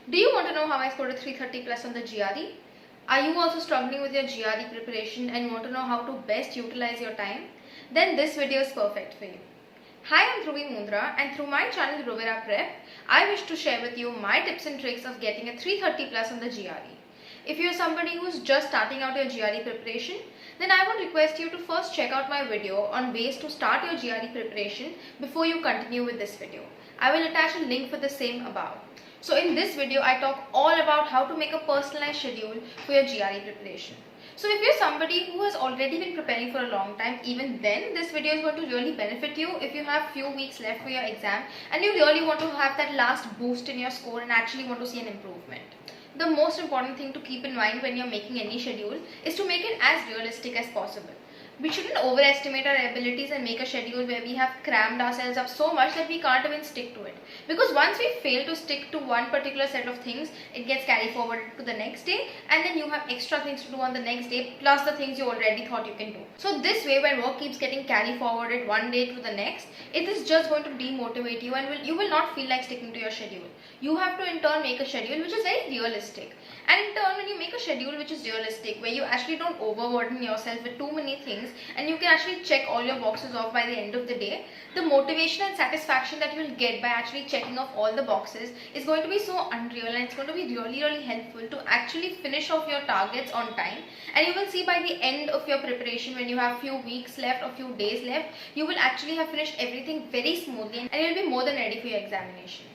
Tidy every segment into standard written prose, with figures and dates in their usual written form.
Do you want to know how I scored a 330 plus on the GRE? Are you also struggling with your GRE preparation and want to know how to best utilize your time? Then this video is perfect for you. Hi, I'm Dhruvi Mundra, and through my channel Dhruvira Prep, I wish to share with you my tips and tricks of getting a 330 plus on the GRE. If you're somebody who's just starting out your GRE preparation, then I would request you to first check out my video on ways to start your GRE preparation before you continue with this video. I will attach a link for the same above. So in this video, I talk all about how to make a personalized schedule for your GRE preparation. So if you're somebody who has already been preparing for a long time, even then this video is going to really benefit you if you have few weeks left for your exam and you really want to have that last boost in your score and actually want to see an improvement. The most important thing to keep in mind when you're making any schedule is to make it as realistic as possible. We shouldn't overestimate our abilities and make a schedule where we have crammed ourselves up so much that we can't even stick to it. Because once we fail to stick to one particular set of things, it gets carried forward to the next day, and then you have extra things to do on the next day plus the things you already thought you can do. So this way, when work keeps getting carried forwarded one day to the next, it is just going to demotivate you and you will not feel like sticking to your schedule. You have to in turn make a schedule which is very realistic. And in turn, when you make a schedule which is realistic, where you actually don't overburden yourself with too many things and you can actually check all your boxes off by the end of the day, the motivation and satisfaction that you will get by actually checking off all the boxes is going to be so unreal, and it's going to be really helpful to actually finish off your targets on time. And you will see by the end of your preparation, when you have few weeks left or few days left, you will actually have finished everything very smoothly and you'll be more than ready for your examination.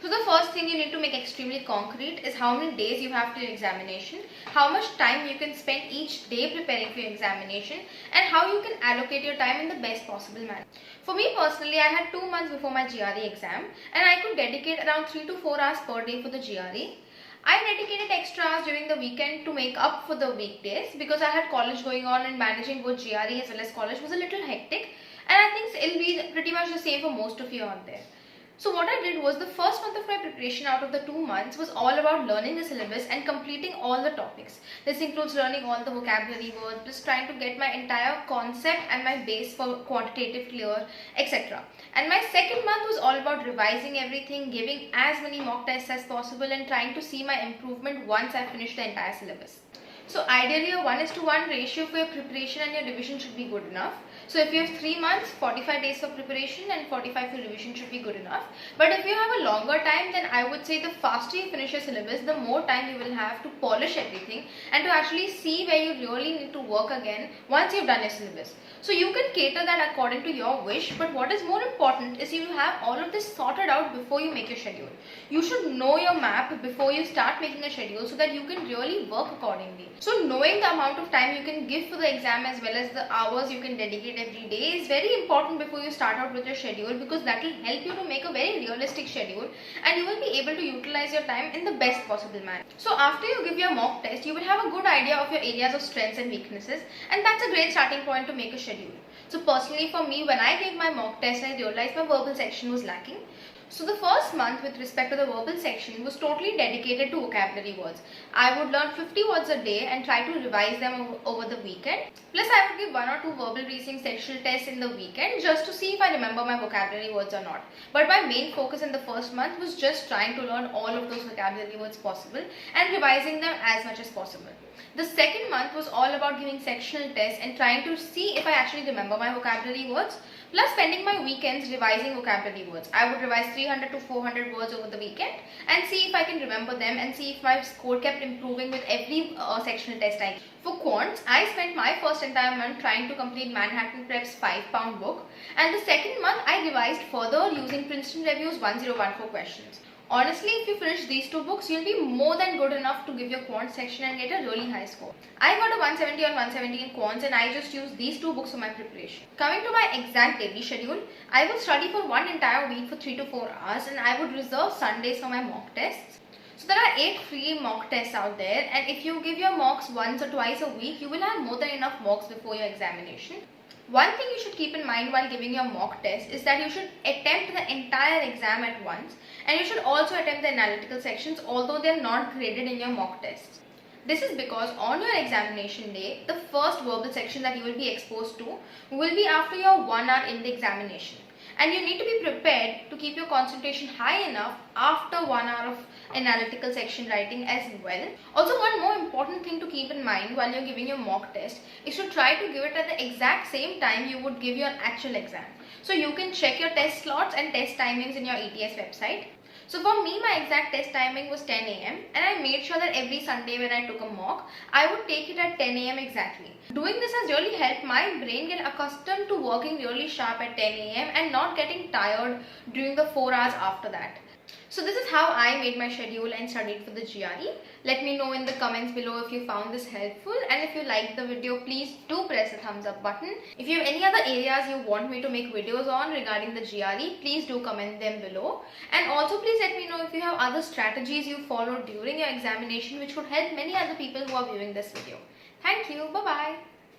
So the first thing you need to make extremely concrete is how many days you have to your examination, how much time you can spend each day preparing for your examination, and how you can allocate your time in the best possible manner. For me personally, I had 2 months before my GRE exam and I could dedicate around 3 to 4 hours per day for the GRE. I dedicated extra hours during the weekend to make up for the weekdays because I had college going on and managing both GRE as well as college was a little hectic, and I think it'll be pretty much the same for most of you out there. So what I did was, the first month of my preparation out of the 2 months was all about learning the syllabus and completing all the topics. This includes learning all the vocabulary words, just trying to get my entire concept and my base for quantitative clear, etc. And my second month was all about revising everything, giving as many mock tests as possible and trying to see my improvement once I finished the entire syllabus. So ideally a 1:1 ratio for your preparation and your revision should be good enough. So if you have 3 months, 45 days for preparation and 45 for revision should be good enough. But if you have a longer time, then I would say the faster you finish your syllabus, the more time you will have to polish everything and to actually see where you really need to work again once you've done your syllabus. So you can cater that according to your wish, but what is more important is you have all of this sorted out before you make your schedule. You should know your map before you start making a schedule so that you can really work accordingly. So knowing the amount of time you can give for the exam as well as the hours you can dedicate every day is very important before you start out with your schedule, because that will help you to make a very realistic schedule and you will be able to utilize your time in the best possible manner. So after you give your mock test, you will have a good idea of your areas of strengths and weaknesses, and that's a great starting point to make a schedule. So personally for me, when I gave my mock test, I realized my verbal section was lacking. So the first month with respect to the verbal section was totally dedicated to vocabulary words. I would learn 50 words a day and try to revise them over the weekend. Plus I would give 1 or 2 verbal reasoning sectional tests in the weekend just to see if I remember my vocabulary words or not. But my main focus in the first month was just trying to learn all of those vocabulary words possible and revising them as much as possible. The second month was all about giving sectional tests and trying to see if I actually remember my vocabulary words, plus spending my weekends revising vocabulary words. I would revise 300 to 400 words over the weekend and see if I can remember them and see if my score kept improving with every sectional test I gave. For quants, I spent my first entire month trying to complete Manhattan Prep's 5-pound book, and the second month I revised further using Princeton Review's 1014 questions. Honestly, if you finish these 2 books, you'll be more than good enough to give your quant section and get a really high score. I got a 170 on 170 in quants and I just used these 2 books for my preparation. Coming to my exact daily schedule, I would study for one entire week for 3 to 4 hours and I would reserve Sundays for my mock tests. So there are 8 free mock tests out there, and if you give your mocks once or twice a week, you will have more than enough mocks before your examination. One thing you should keep in mind while giving your mock test is that you should attempt the entire exam at once, and you should also attempt the analytical sections, although they are not graded in your mock tests. This is because on your examination day, the first verbal section that you will be exposed to will be after your 1 hour in the examination. And you need to be prepared to keep your concentration high enough after 1 hour of analytical section writing as well. Also, one more important thing to keep in mind while you're giving your mock test is to try to give it at the exact same time you would give your actual exam. So you can check your test slots and test timings in your ETS website. So for me, my exact test timing was 10 a.m. and I made sure that every Sunday when I took a mock, I would take it at 10 a.m. exactly. Doing this has really helped my brain get accustomed to working really sharp at 10 a.m. and not getting tired during the 4 hours after that. So this is how I made my schedule and studied for the GRE. Let me know in the comments below if you found this helpful, and if you liked the video, please do press the thumbs up button. If you have any other areas you want me to make videos on regarding the GRE, please do comment them below. And also please let me know if you have other strategies you followed during your examination which would help many other people who are viewing this video. Thank you. Bye-bye.